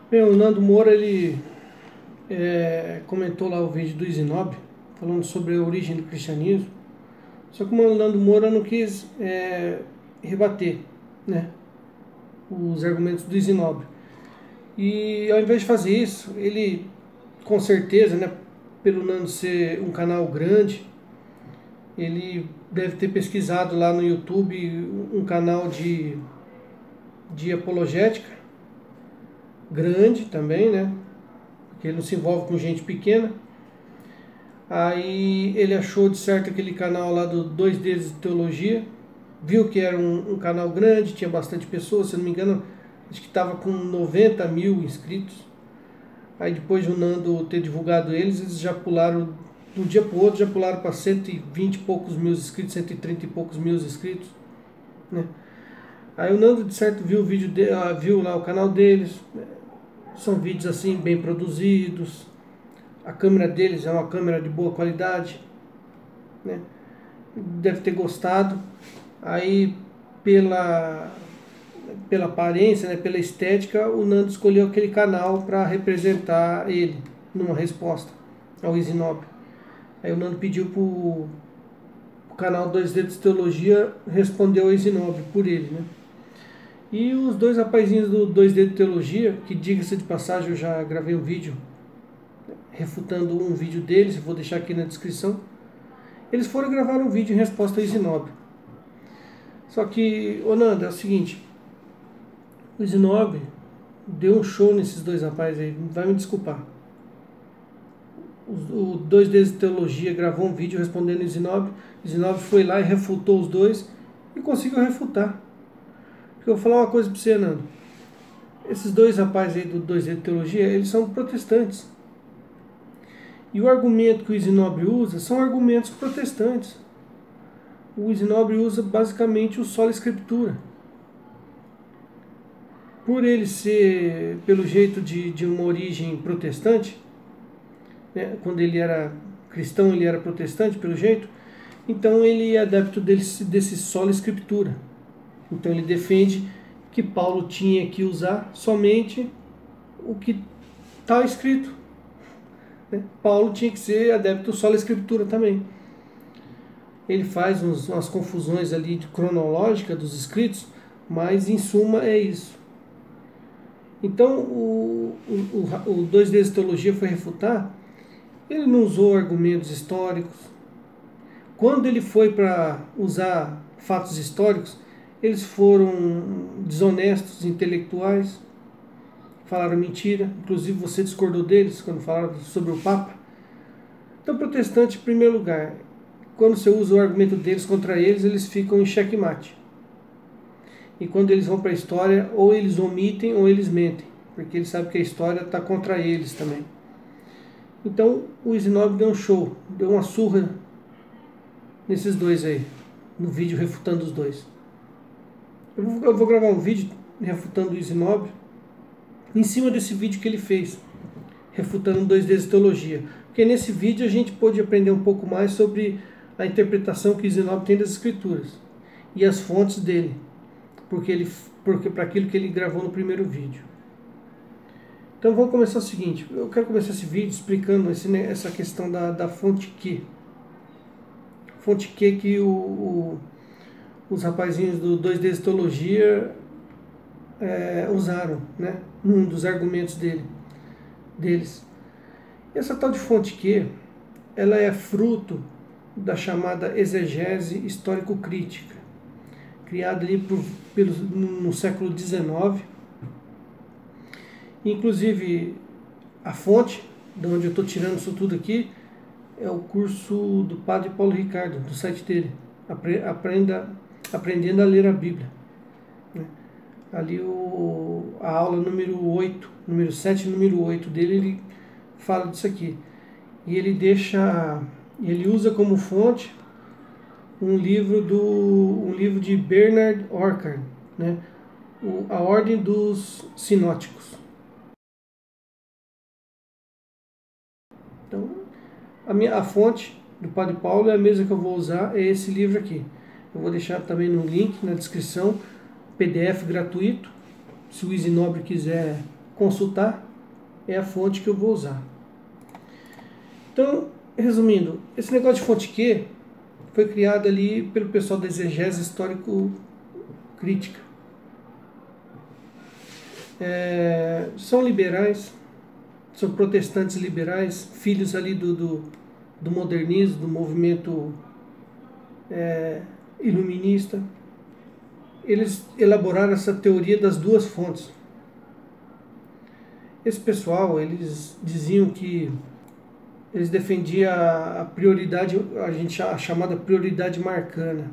Bem, o Nando Moura, ele comentou lá o vídeo do Zinob, falando sobre a origem do cristianismo. Só que o Nando Moura não quis rebater, né, os argumentos do Zinob. E ao invés de fazer isso, ele, com certeza, né, pelo Nando ser um canal grande, ele deve ter pesquisado lá no YouTube um canal de apologética, grande também, né, porque ele não se envolve com gente pequena. Aí ele achou de certo aquele canal lá do Dois Dedos de Teologia, viu que era um canal grande, tinha bastante pessoas, se não me engano, acho que estava com 90 mil inscritos. Aí depois de o Nando ter divulgado eles já pularam, de um dia para o outro, já pularam para 120 e poucos mil inscritos, 130 e poucos mil inscritos, né? Aí o Nando de certo viu o vídeo viu lá o canal deles, né? São vídeos assim bem produzidos, a câmera deles é uma câmera de boa qualidade, né? Deve ter gostado. Aí pela aparência, né, pela estética, o Nando escolheu aquele canal para representar ele numa resposta ao Zinob. Aí o Nando pediu para o canal Dois Dedos de Teologia responder ao Zinob por ele, né? E os dois rapazinhos do Dois Dedos de Teologia, que diga-se de passagem, eu já gravei um vídeo refutando um vídeo deles, vou deixar aqui na descrição. Eles foram gravar um vídeo em resposta ao Zinob. Só que, ô Nando, é o seguinte, o Zinob deu um show nesses dois rapazes aí, vai me desculpar. O Dois Dedos de Teologia gravou um vídeo respondendo o Zinob foi lá e refutou os dois e conseguiu refutar. Porque eu vou falar uma coisa pra você, Nando. Esses dois rapazes aí do Dois Dedos de Teologia, eles são protestantes. E o argumento que o Zinob usa são argumentos protestantes. O Zinob usa basicamente o sola escritura. Por ele ser, pelo jeito, de uma origem protestante, né, quando ele era cristão, ele era protestante, pelo jeito, então ele é adepto desse sola escritura. Então ele defende que Paulo tinha que usar somente o que está escrito. Né? Paulo tinha que ser adepto do sola escritura também. Ele faz umas confusões ali cronológica dos escritos, mas em suma é isso. Então o Dois Dedos de Teologia foi refutar, ele não usou argumentos históricos. Quando ele foi para usar fatos históricos, eles foram desonestos, intelectuais, falaram mentira, inclusive você discordou deles quando falaram sobre o Papa. Então, protestante, em primeiro lugar, quando você usa o argumento deles contra eles, eles ficam em xeque-mate. E quando eles vão para a história, ou eles omitem ou eles mentem, porque eles sabem que a história está contra eles também. Então o Zinob deu um show, deu uma surra nesses dois aí, no vídeo refutando os dois. Eu vou gravar um vídeo refutando o Zinob em cima desse vídeo que ele fez, refutando Dois Dedos de Teologia. Porque nesse vídeo a gente pôde aprender um pouco mais sobre a interpretação que o Zinob tem das Escrituras e as fontes dele, porque para aquilo que ele gravou no primeiro vídeo. Então vamos começar o seguinte, eu quero começar esse vídeo explicando essa questão da fonte Q. Fonte Q que os rapazinhos do Dois Dedos de Teologia usaram, né, num dos argumentos deles. Essa tal de fonte Q, ela é fruto da chamada exegese histórico-crítica, criada ali no século XIX. Inclusive, a fonte, de onde eu estou tirando isso tudo aqui, é o curso do Padre Paulo Ricardo, do site dele, Aprendendo a Ler a Bíblia. Ali a aula número 8, número 7 e número 8 dele, ele fala disso aqui. E ele usa como fonte um livro de Bernard Orchard, né? A Ordem dos Sinóticos. Então, a fonte do Padre Paulo é a mesma que eu vou usar, é esse livro aqui. Eu vou deixar também no link, na descrição, PDF gratuito. Se o Zinob quiser consultar, é a fonte que eu vou usar. Então, resumindo, esse negócio de fonte Q foi criado ali pelo pessoal da exegese histórico-crítica. São liberais, são protestantes liberais, filhos ali do modernismo, do movimento iluminista. Eles elaboraram essa teoria das duas fontes. Esse pessoal, eles diziam que eles defendiam a prioridade, a chamada prioridade marcana.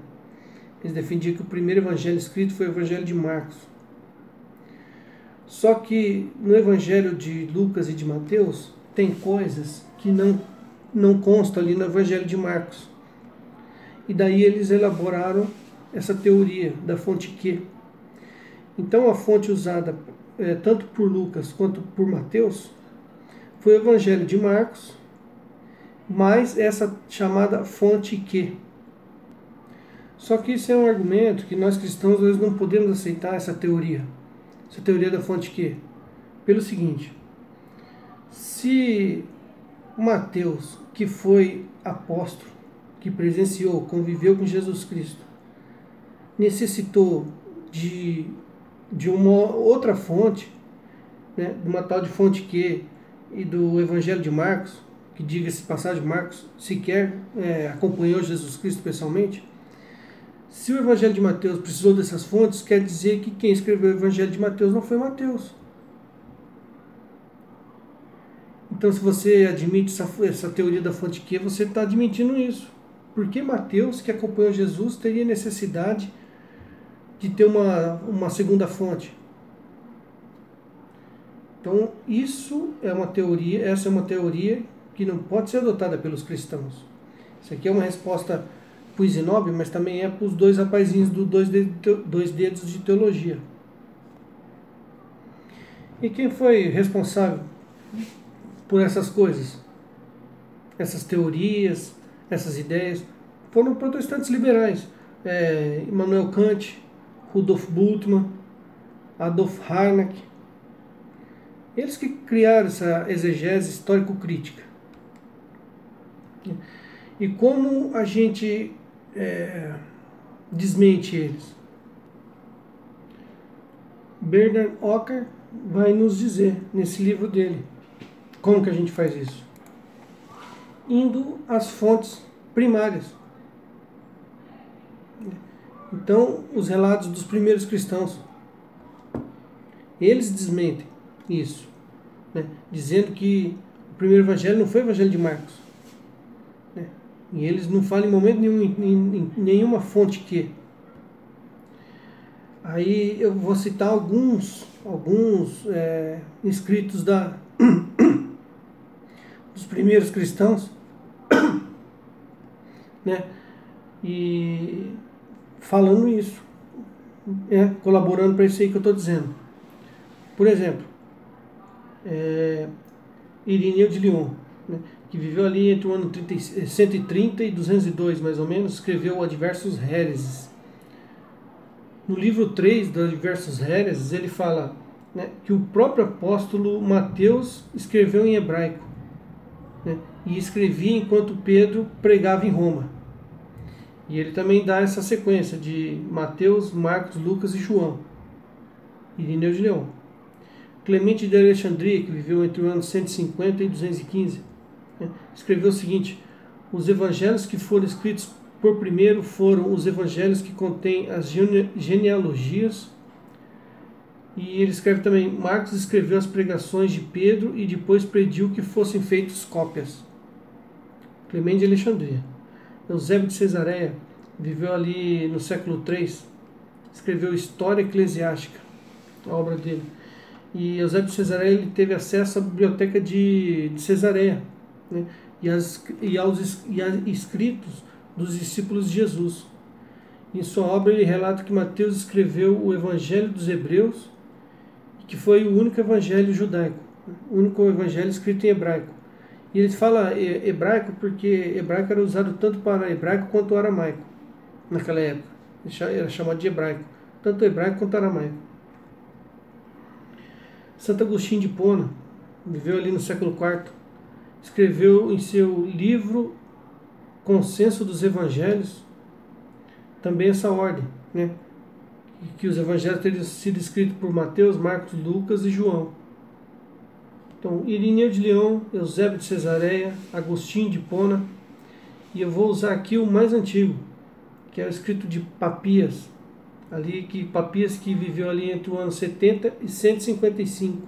Eles defendiam que o primeiro evangelho escrito foi o evangelho de Marcos. Só que no evangelho de Lucas e de Mateus tem coisas que não constam ali no evangelho de Marcos. E daí eles elaboraram essa teoria da fonte Q. Então a fonte usada tanto por Lucas quanto por Mateus foi o evangelho de Marcos, mais essa chamada fonte Q. Só que isso é um argumento que nós cristãos nós não podemos aceitar essa teoria da fonte Q, pelo seguinte: se Mateus, que foi apóstolo, que presenciou, conviveu com Jesus Cristo, necessitou de uma outra fonte, né, de uma tal de fonte Q e do Evangelho de Marcos, que diga-se passagem, Marcos sequer acompanhou Jesus Cristo pessoalmente. Se o Evangelho de Mateus precisou dessas fontes, quer dizer que quem escreveu o Evangelho de Mateus não foi Mateus. Então, se você admite essa teoria da fonte Q, você está admitindo isso. Por que Mateus, que acompanhou Jesus, teria necessidade de ter uma segunda fonte? Então, essa é uma teoria que não pode ser adotada pelos cristãos. Isso aqui é uma resposta para o Zenobe, mas também é para os dois rapazinhos do dois dedos de teologia. E quem foi responsável por essas coisas? Essas teorias, essas ideias? Foram protestantes liberais. Immanuel Kant, Rudolf Bultmann, Adolf Harnack. Eles que criaram essa exegese histórico-crítica. E como a gente desmente eles? Bernard Ocker vai nos dizer nesse livro dele como que a gente faz isso. Indo às fontes primárias. Então, os relatos dos primeiros cristãos, eles desmentem isso, né? Dizendo que o primeiro evangelho não foi o evangelho de Marcos, né? E eles não falam em momento nenhum em nenhuma fonte que. Aí eu vou citar alguns escritos dos primeiros cristãos, né? E falando isso, colaborando para isso aí que eu estou dizendo. Por exemplo, Irineu de Lyon, né, que viveu ali entre o ano 130 e 202, mais ou menos, escreveu Adversus Hereses. No livro 3 do Adversus Hereses, ele fala, né, que o próprio apóstolo Mateus escreveu em hebraico, né, e escrevia enquanto Pedro pregava em Roma. E ele também dá essa sequência de Mateus, Marcos, Lucas e João. Irineu de Lyon. Clemente de Alexandria, que viveu entre o ano 150 e 215, né, escreveu o seguinte: os evangelhos que foram escritos por primeiro foram os evangelhos que contêm as genealogias. E ele escreve também: Marcos escreveu as pregações de Pedro e depois pediu que fossem feitas cópias. Clemente de Alexandria. Eusébio de Cesareia, viveu ali no século III, escreveu História Eclesiástica, a obra dele. E Eusébio de Cesareia, ele teve acesso à biblioteca de Cesareia, né, e aos escritos dos discípulos de Jesus. Em sua obra ele relata que Mateus escreveu o Evangelho dos Hebreus, que foi o único evangelho judaico, o único evangelho escrito em hebraico. E ele fala hebraico porque hebraico era usado tanto para hebraico quanto aramaico naquela época. Era chamado de hebraico, tanto hebraico quanto aramaico. Santo Agostinho de Hipona, viveu ali no século IV, escreveu em seu livro Consenso dos Evangelhos também essa ordem, né? Que os evangelhos teriam sido escritos por Mateus, Marcos, Lucas e João. Então, Irineu de Leão, Eusébio de Cesareia, Agostinho de Hipona, e eu vou usar aqui o mais antigo, que é o escrito de Papias, Papias que viveu ali entre o ano 70 e 155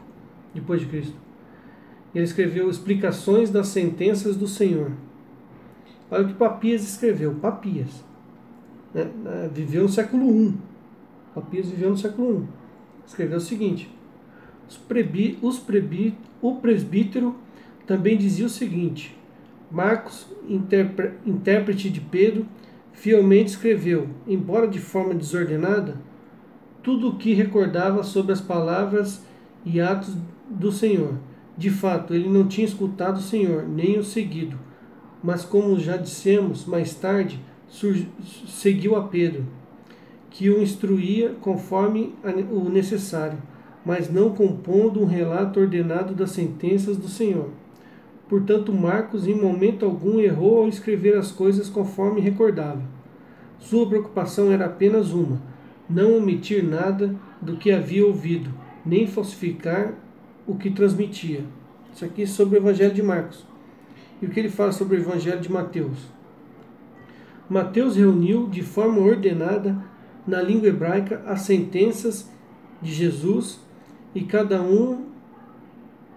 depois de Cristo. Ele escreveu Explicações das Sentenças do Senhor. Olha o que Papias escreveu. Papias, né, viveu no século I. Papias viveu no século I. Escreveu o seguinte: o presbítero também dizia o seguinte: Marcos, intérprete de Pedro, fielmente escreveu, embora de forma desordenada, tudo o que recordava sobre as palavras e atos do Senhor. De fato, ele não tinha escutado o Senhor, nem o seguido, mas como já dissemos mais tarde, seguiu a Pedro, que o instruía conforme o necessário, mas não compondo um relato ordenado das sentenças do Senhor. Portanto, Marcos em momento algum errou ao escrever as coisas conforme recordava. Sua preocupação era apenas uma: não omitir nada do que havia ouvido, nem falsificar o que transmitia. Isso aqui é sobre o Evangelho de Marcos. E o que ele fala sobre o Evangelho de Mateus? Mateus reuniu de forma ordenada na língua hebraica as sentenças de Jesus e cada um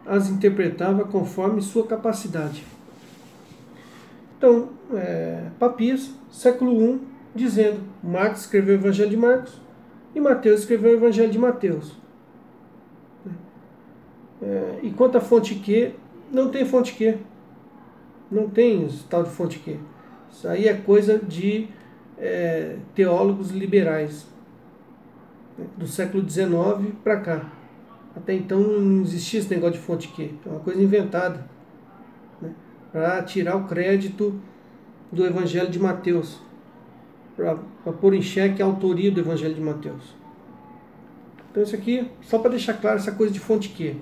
as interpretava conforme sua capacidade. Então, Papias, século I, dizendo: Marcos escreveu o Evangelho de Marcos e Mateus escreveu o Evangelho de Mateus. E quanto à fonte Q, não tem fonte Q. Não tem esse tal de fonte Q. Isso aí é coisa de teólogos liberais, né, do século XIX para cá. Até então não existia esse negócio de fonte Q. É uma coisa inventada, né, para tirar o crédito do Evangelho de Mateus, para pôr em xeque a autoria do Evangelho de Mateus. Então isso aqui, só para deixar claro essa coisa de fonte Q.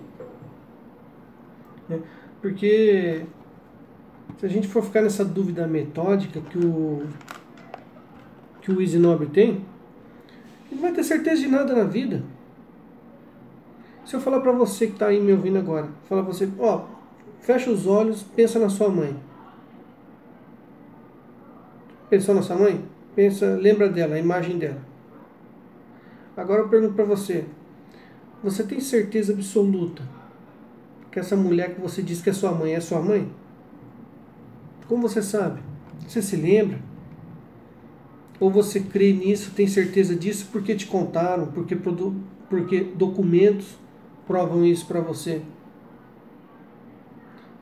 Né, porque se a gente for ficar nessa dúvida metódica que o Easy Nobre tem, ele não vai ter certeza de nada na vida. Se eu falar para você que está aí me ouvindo agora, falar para você, fecha os olhos, pensa na sua mãe. Pensou na sua mãe? Lembra dela, a imagem dela. Agora eu pergunto para você, você tem certeza absoluta que essa mulher que você diz que é sua mãe? Como você sabe? Você se lembra? Ou você crê nisso, tem certeza disso porque te contaram, porque documentos provam isso para você?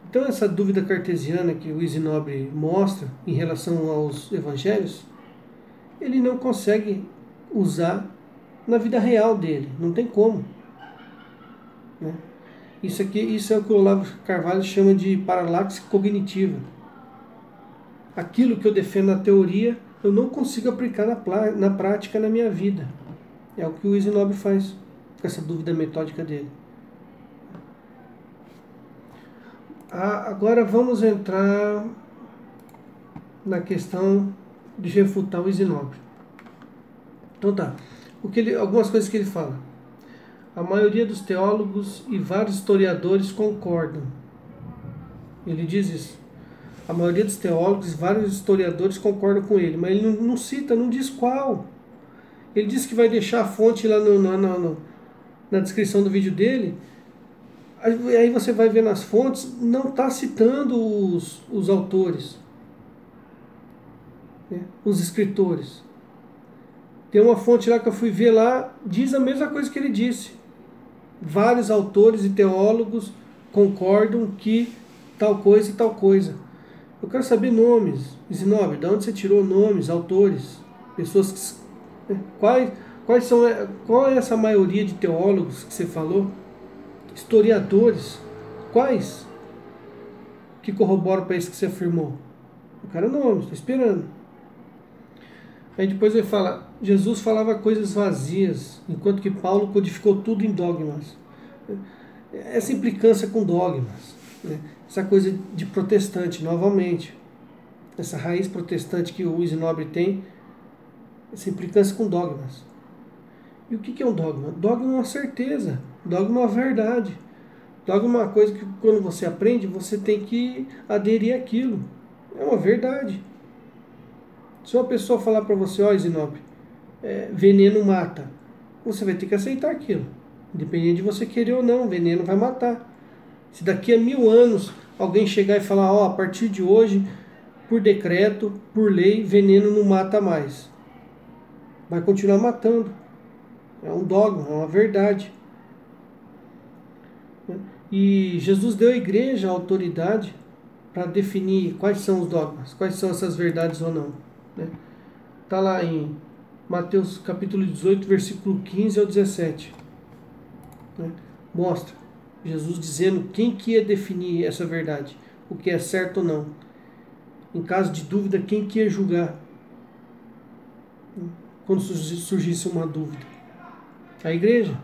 Então essa dúvida cartesiana que o Easy Nobre mostra em relação aos evangelhos, ele não consegue usar na vida real dele, não tem como, né? Isso é o que o Olavo Carvalho chama de paralaxe cognitiva. Aquilo que eu defendo na teoria, eu não consigo aplicar na prática na minha vida. É o que o Easy Nobre faz com essa dúvida metódica dele. Agora vamos entrar na questão de refutar o Easy Nobre. Então tá, algumas coisas que ele fala. A maioria dos teólogos e vários historiadores concordam. Ele diz isso. A maioria dos teólogos e vários historiadores concordam com ele, mas ele não cita, não diz qual. Ele diz que vai deixar a fonte lá na descrição do vídeo dele. Aí você vai ver nas fontes, não está citando os autores, né, os escritores. Tem uma fonte lá que eu fui ver lá, diz a mesma coisa que ele disse. Vários autores e teólogos concordam que tal coisa e tal coisa. Eu quero saber nomes. Easy Nobre, de onde você tirou nomes, autores, pessoas que... Qual é essa maioria de teólogos que você falou? Historiadores. Quais que corroboram para isso que você afirmou? Eu quero nomes, estou esperando. Aí depois ele fala, Jesus falava coisas vazias, enquanto que Paulo codificou tudo em dogmas. essa implicância com dogmas, né? Essa coisa de protestante, novamente, essa raiz protestante que o Isinobre tem, essa implicância com dogmas. E o que é um dogma? Dogma é uma certeza, dogma é uma verdade. Dogma é uma coisa que quando você aprende, você tem que aderir àquilo. É uma verdade. Se uma pessoa falar para você, ó, Isinobre, veneno mata, você vai ter que aceitar aquilo. Independente de você querer ou não, veneno vai matar. Se daqui a 1000 anos alguém chegar e falar, ó, a partir de hoje, por decreto, por lei, veneno não mata mais. Vai continuar matando. É um dogma, é uma verdade. E Jesus deu à igreja a autoridade para definir quais são os dogmas, quais são essas verdades ou não. Está lá em Mateus capítulo 18, versículo 15 ao 17. Mostra Jesus dizendo quem que ia definir essa verdade, o que é certo ou não. Em caso de dúvida, quem que ia julgar quando surgisse uma dúvida? A igreja.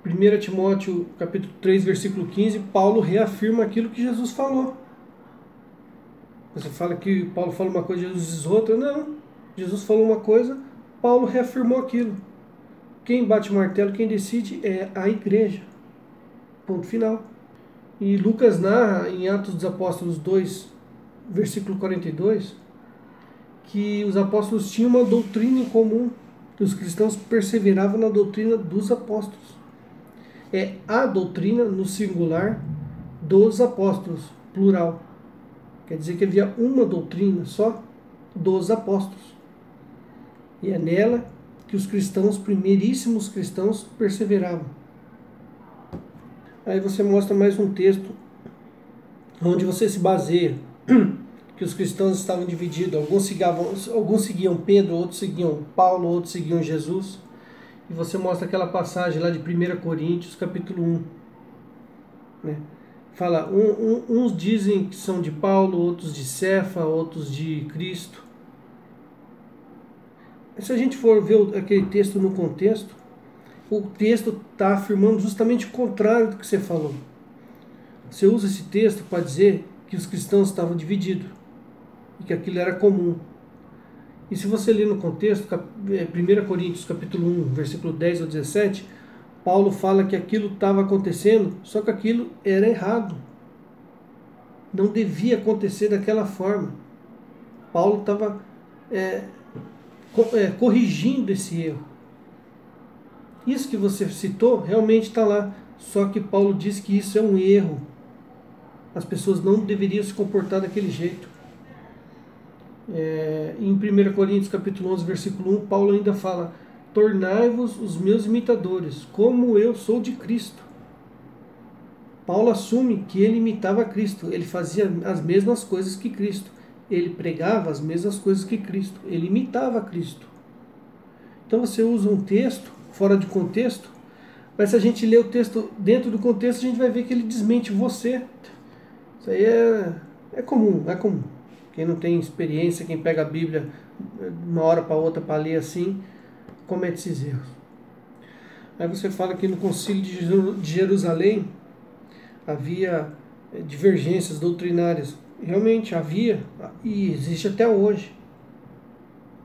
1 Timóteo capítulo 3, versículo 15, Paulo reafirma aquilo que Jesus falou. Você fala que Paulo fala uma coisa e Jesus diz outra? Não. Jesus falou uma coisa, Paulo reafirmou aquilo. Quem bate o martelo, quem decide é a igreja. Ponto final. E Lucas narra em Atos dos Apóstolos 2, versículo 42, que os apóstolos tinham uma doutrina em comum. Os cristãos perseveravam na doutrina dos apóstolos. É a doutrina, no singular, dos apóstolos, plural. Quer dizer que havia uma doutrina só dos apóstolos. E é nela que os cristãos, primeiríssimos cristãos, perseveravam. Aí você mostra mais um texto onde você se baseia que os cristãos estavam divididos. Alguns seguiam Pedro, outros seguiam Paulo, outros seguiam Jesus. E você mostra aquela passagem lá de 1 Coríntios, capítulo 1. Né? Fala, uns dizem que são de Paulo, outros de Cefa, outros de Cristo. Se a gente for ver aquele texto no contexto, o texto está afirmando justamente o contrário do que você falou. Você usa esse texto para dizer que os cristãos estavam divididos e que aquilo era comum. E se você ler no contexto, 1 Coríntios capítulo 1, versículo 10 ao 17, Paulo fala que aquilo estava acontecendo, só que aquilo era errado. Não devia acontecer daquela forma. Paulo estava corrigindo esse erro. Isso que você citou realmente está lá, só que Paulo diz que isso é um erro. As pessoas não deveriam se comportar daquele jeito. Em 1 Coríntios capítulo 11, versículo 1, Paulo ainda fala, tornai-vos os meus imitadores, como eu sou de Cristo. Paulo assume que ele imitava Cristo, ele fazia as mesmas coisas que Cristo, ele pregava as mesmas coisas que Cristo, ele imitava Cristo. Então você usa um texto fora de contexto, mas se a gente ler o texto dentro do contexto, a gente vai ver que ele desmente você. Isso aí é comum, é comum. Quem não tem experiência, quem pega a Bíblia de uma hora para outra para ler assim, comete esses erros. Aí você fala que no Concílio de Jerusalém havia divergências doutrinárias. Realmente havia e existe até hoje.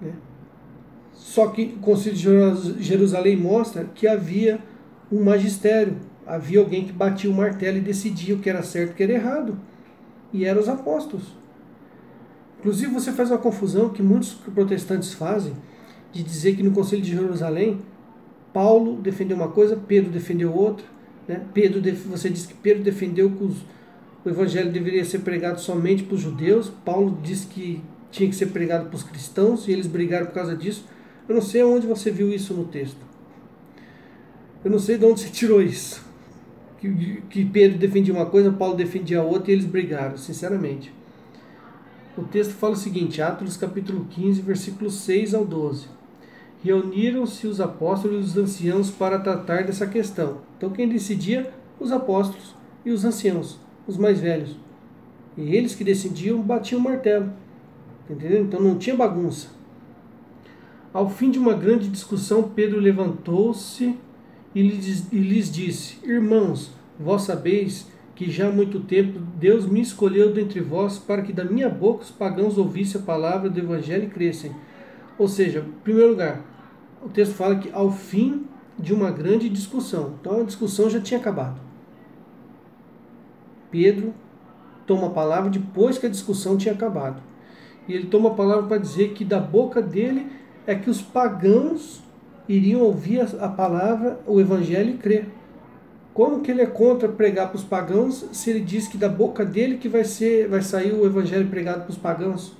Né? Só que o Concílio de Jerusalém mostra que havia um magistério, havia alguém que batia o martelo e decidia o que era certo e o que era errado. E eram os apóstolos. Inclusive você faz uma confusão que muitos protestantes fazem de dizer que no Concílio de Jerusalém Paulo defendeu uma coisa, Pedro defendeu outra. Né? Você diz que Pedro defendeu que o evangelho deveria ser pregado somente para os judeus. Paulo disse que tinha que ser pregado para os cristãos e eles brigaram por causa disso. Eu não sei onde você viu isso no texto. Eu não sei de onde você tirou isso. Que Pedro defendia uma coisa, Paulo defendia outra e eles brigaram, sinceramente. O texto fala o seguinte, Atos capítulo 15, versículos 6 ao 12. Reuniram-se os apóstolos e os anciãos para tratar dessa questão. Então quem decidia? Os apóstolos e os anciãos, os mais velhos. E eles que decidiam batiam o martelo. Entendeu? Então não tinha bagunça. Ao fim de uma grande discussão, Pedro levantou-se e lhes disse: Irmãos, vós sabeis que já há muito tempo Deus me escolheu dentre vós para que da minha boca os pagãos ouvissem a palavra do Evangelho e crescem. Ou seja, em primeiro lugar, o texto fala que ao fim de uma grande discussão. Então a discussão já tinha acabado. Pedro toma a palavra depois que a discussão tinha acabado. E ele toma a palavra para dizer que da boca dele é que os pagãos iriam ouvir a palavra, o Evangelho e crer. Como que ele é contra pregar para os pagãos se ele diz que da boca dele que vai sair o Evangelho pregado para os pagãos?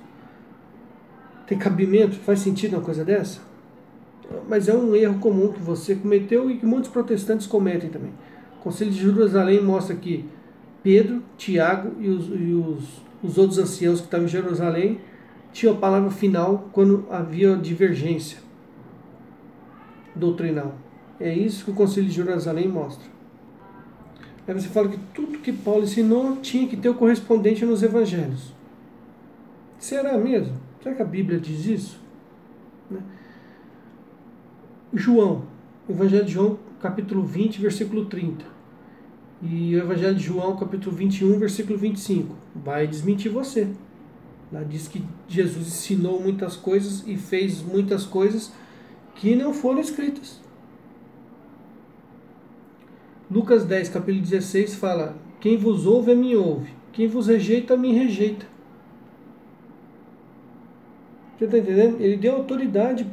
Tem cabimento? Faz sentido uma coisa dessa? Mas é um erro comum que você cometeu e que muitos protestantes cometem também. O Concílio de Jerusalém mostra que Pedro, Tiago e os outros anciãos que estavam em Jerusalém tinham a palavra final quando havia divergência doutrinal. É isso que o Concílio de Jerusalém mostra. Aí você fala que tudo que Paulo ensinou tinha que ter o correspondente nos evangelhos. Será mesmo? Será que a Bíblia diz isso? João, o Evangelho de João, capítulo 20, versículo 30. E o Evangelho de João, capítulo 21, versículo 25. Vai desmentir você. Lá diz que Jesus ensinou muitas coisas e fez muitas coisas que não foram escritas. Lucas 10, capítulo 16 fala: quem vos ouve, a mim ouve. Quem vos rejeita, a mim rejeita. Você está entendendo? Ele deu autoridade,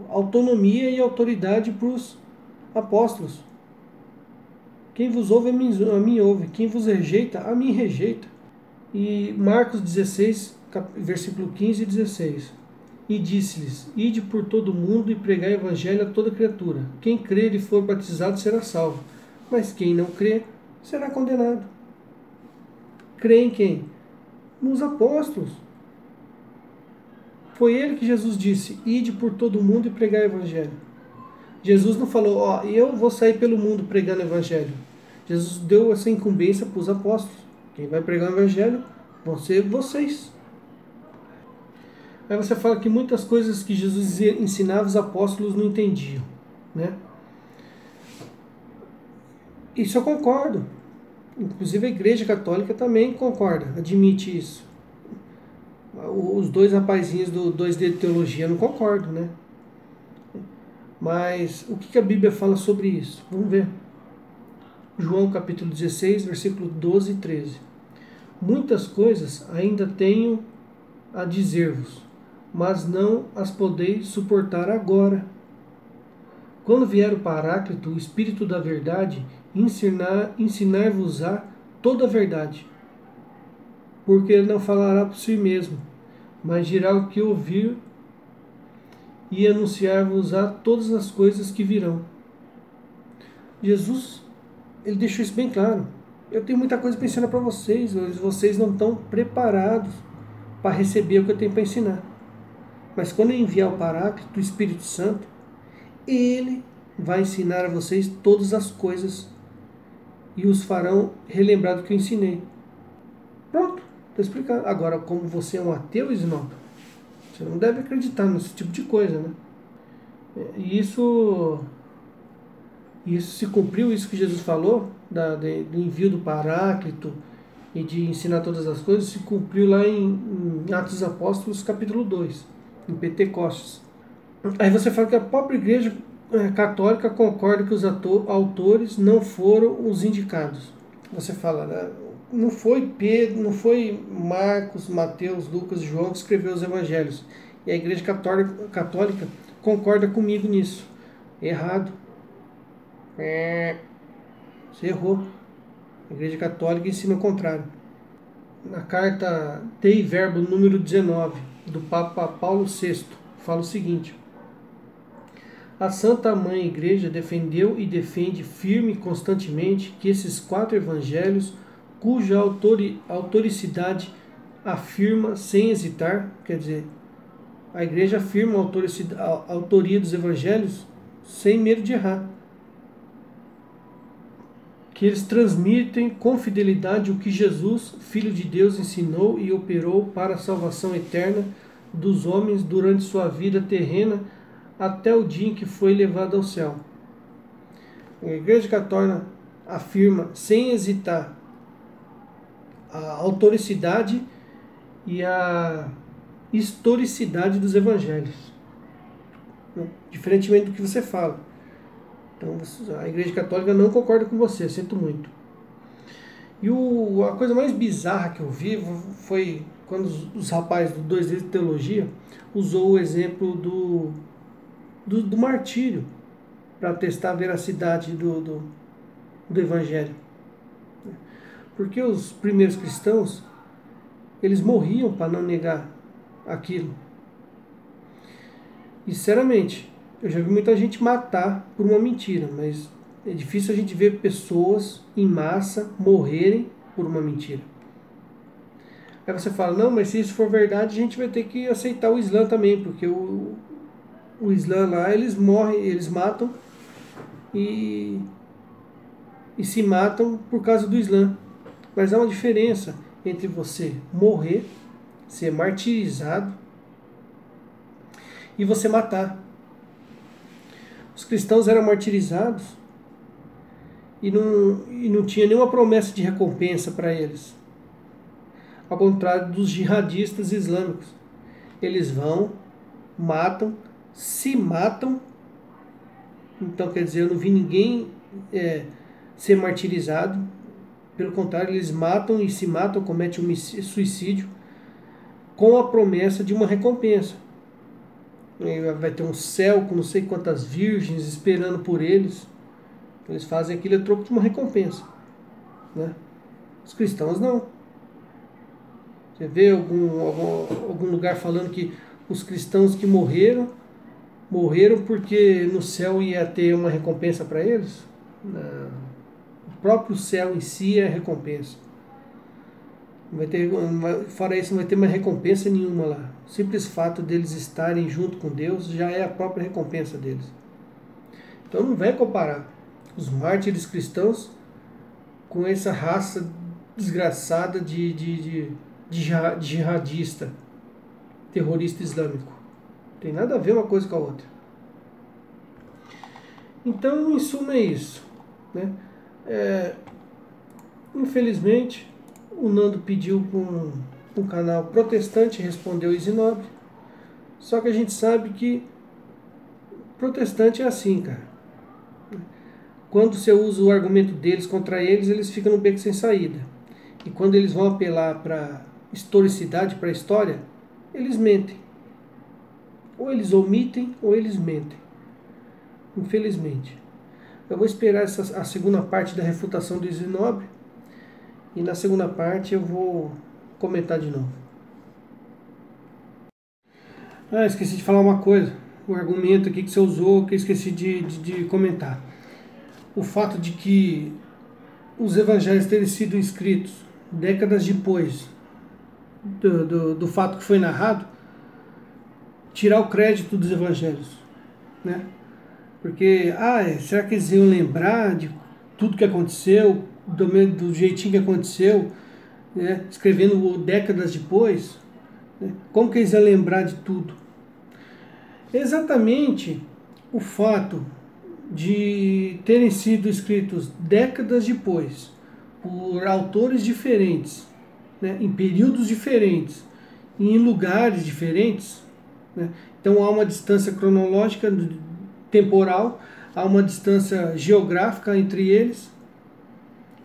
autonomia e autoridade para os apóstolos. Quem vos ouve, a mim ouve. Quem vos rejeita, a mim rejeita. E Marcos 16, versículo 15 e 16. E disse-lhes: ide por todo o mundo e pregai o evangelho a toda criatura. Quem crer e for batizado será salvo, mas quem não crer será condenado. Crê em quem? Nos apóstolos. Foi ele que Jesus disse: ide por todo o mundo e pregai o evangelho. Jesus não falou: eu vou sair pelo mundo pregando o evangelho. Jesus deu essa incumbência para os apóstolos. Quem vai pregar o evangelho vão ser vocês. Aí você fala que muitas coisas que Jesus ensinava os apóstolos não entendiam, né? Isso eu concordo. Inclusive a Igreja Católica também concorda, admite isso. Os dois rapazinhos do 2D de Teologia não concordam, né? Mas o que a Bíblia fala sobre isso? Vamos ver. João capítulo 16, versículo 12 e 13. Muitas coisas ainda tenho a dizer-vos, mas não as podeis suportar agora. Quando vier o Paráclito, o Espírito da verdade, ensinar-vos-á toda a verdade. Porque ele não falará por si mesmo, mas dirá o que ouvir e anunciar-vos-á todas as coisas que virão. Jesus, ele deixou isso bem claro. Eu tenho muita coisa para ensinar para vocês, mas vocês não estão preparados para receber o que eu tenho para ensinar. Mas quando eu enviar o Paráclito, o Espírito Santo, ele vai ensinar a vocês todas as coisas e os farão relembrar do que eu ensinei. Pronto, está explicado. Agora, como você é um ateu, Isnoca, você não deve acreditar nesse tipo de coisa, né? E isso se cumpriu, isso que Jesus falou, do envio do Paráclito e de ensinar todas as coisas, se cumpriu lá em Atos dos Apóstolos, capítulo 2, em Pentecostes. Aí você fala que a própria Igreja Católica concorda que os autores não foram os indicados. Você fala, né? Não foi Pedro, não foi Marcos, Mateus, Lucas e João que escreveu os evangelhos. E a Igreja Católica concorda comigo nisso. Errado. Você errou. A Igreja Católica ensina o contrário. Na carta Dei Verbo número 19 do Papa Paulo VI, fala o seguinte: a Santa Mãe Igreja defendeu e defende firme e constantemente que esses 4 evangelhos, cuja autoricidade afirma sem hesitar, quer dizer, a Igreja afirma a autoria dos evangelhos sem medo de errar, que eles transmitem com fidelidade o que Jesus, Filho de Deus, ensinou e operou para a salvação eterna dos homens durante sua vida terrena até o dia em que foi levado ao céu. A Igreja Católica afirma, sem hesitar, a autoricidade e a historicidade dos evangelhos, né? Diferentemente do que você fala. Então, a Igreja Católica não concorda com você, sinto muito. E a coisa mais bizarra que eu vi foi quando os rapazes do 2D de Teologia usou o exemplo do martírio para testar a veracidade do Evangelho. Porque os primeiros cristãos, eles morriam para não negar aquilo. E, sinceramente, eu já vi muita gente matar por uma mentira, mas é difícil a gente ver pessoas em massa morrerem por uma mentira. Aí você fala, não, mas se isso for verdade, a gente vai ter que aceitar o Islã também, porque o Islã lá, eles morrem, eles matam e se matam por causa do Islã. Mas há uma diferença entre você morrer, ser martirizado, e você matar. Os cristãos eram martirizados e não tinha nenhuma promessa de recompensa para eles. Ao contrário dos jihadistas islâmicos. Eles vão, matam, se matam. Então, quer dizer, eu não vi ninguém ser martirizado. Pelo contrário, eles matam e se matam, cometem um suicídio com a promessa de uma recompensa. Vai ter um céu com não sei quantas virgens esperando por eles. Eles fazem aquilo a troco de uma recompensa, né? Os cristãos não. Você vê algum lugar falando que os cristãos que morreram porque no céu ia ter uma recompensa para eles? Não. O próprio céu em si é recompensa. Fora isso, não vai ter mais recompensa nenhuma lá. O simples fato deles estarem junto com Deus já é a própria recompensa deles. Então não vai comparar os mártires cristãos com essa raça desgraçada de jihadista, terrorista islâmico. Não tem nada a ver uma coisa com a outra. Então, em suma, é isso, né? Infelizmente, o Nando pediu para um canal protestante, respondeu Isinobre. Só que a gente sabe que protestante é assim, cara. Quando você usa o argumento deles contra eles, eles ficam no beco sem saída. E quando eles vão apelar para historicidade, para a história, eles mentem. Ou eles omitem, ou eles mentem. Infelizmente. Eu vou esperar a segunda parte da refutação do Isinobre. E na segunda parte eu vou comentar de novo. Esqueci de falar uma coisa. O argumento aqui que você usou, que eu esqueci de comentar. O fato de que os evangelhos terem sido escritos décadas depois do fato que foi narrado, tirar o crédito dos evangelhos, né? Porque, será que eles iam lembrar de tudo que aconteceu, do jeitinho que aconteceu, né? Escrevendo décadas depois, né? Como que eles iam lembrar de tudo? Exatamente o fato de terem sido escritos décadas depois, por autores diferentes, né, em períodos diferentes, em lugares diferentes, né? Então há uma distância cronológica, temporal, há uma distância geográfica entre eles,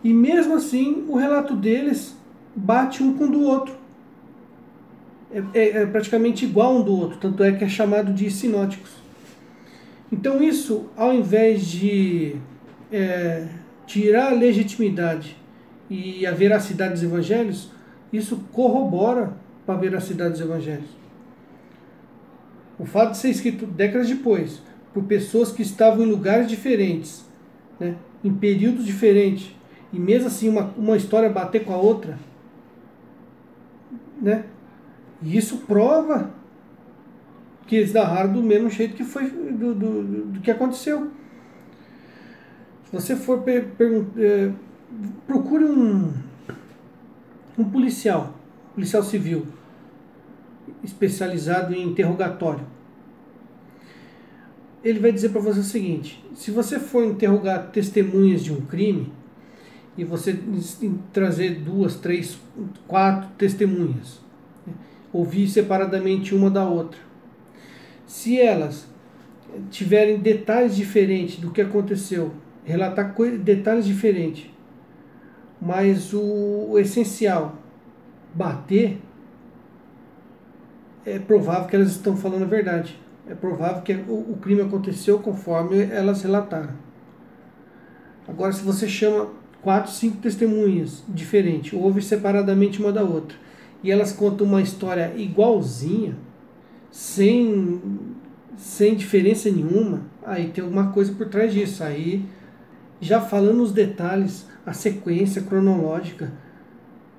e mesmo assim o relato deles bate um com o do outro. É praticamente igual um do outro, tanto é que é chamado de sinóticos. Então isso, ao invés de tirar a legitimidade e a veracidade dos evangelhos, isso corrobora para a veracidade dos evangelhos. O fato de ser escrito décadas depois, por pessoas que estavam em lugares diferentes, né, em períodos diferentes, e mesmo assim uma história bater com a outra, né, e isso prova que eles narraram do mesmo jeito que foi do que aconteceu. Se você for procure um policial civil especializado em interrogatório. ele vai dizer para você o seguinte: se você for interrogar testemunhas de um crime, e você trazer 2, 3, 4 testemunhas, né, ouvir separadamente uma da outra, se elas tiverem detalhes diferentes do que aconteceu, relatar detalhes diferentes, mas o essencial bater, é provável que elas estão falando a verdade. É provável que o crime aconteceu conforme elas relataram. Agora, se você chama 4, 5 testemunhas diferentes, ouve separadamente uma da outra, e elas contam uma história igualzinha, sem diferença nenhuma, aí tem alguma coisa por trás disso. Aí, já falando os detalhes, a sequência cronológica,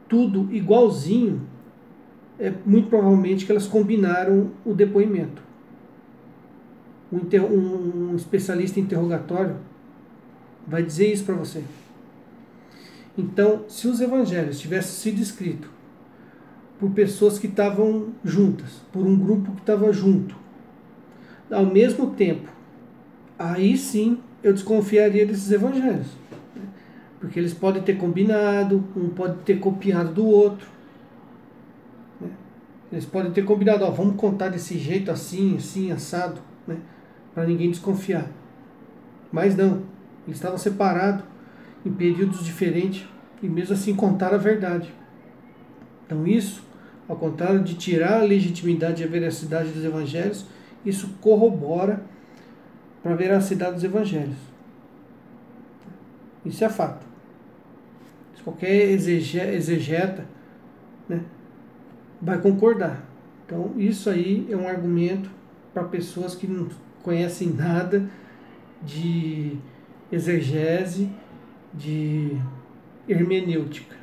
tudo igualzinho, é muito provavelmente que elas combinaram o depoimento. Um especialista em interrogatório vai dizer isso para você. Então, se os evangelhos tivessem sido escritos por pessoas que estavam juntas, por um grupo que estava junto, ao mesmo tempo, aí sim eu desconfiaria desses evangelhos. Porque eles podem ter combinado, um pode ter copiado do outro. Eles podem ter combinado, ó, vamos contar desse jeito, assim, assim, assado, né, para ninguém desconfiar. Mas não, eles estavam separados em períodos diferentes e mesmo assim contaram a verdade. Então isso, ao contrário de tirar a legitimidade e a veracidade dos evangelhos, isso corrobora para a veracidade dos evangelhos. Isso é fato. Qualquer exegeta, né, vai concordar. Então isso aí é um argumento para pessoas que não conhecem nada de exegese, de hermenêutica.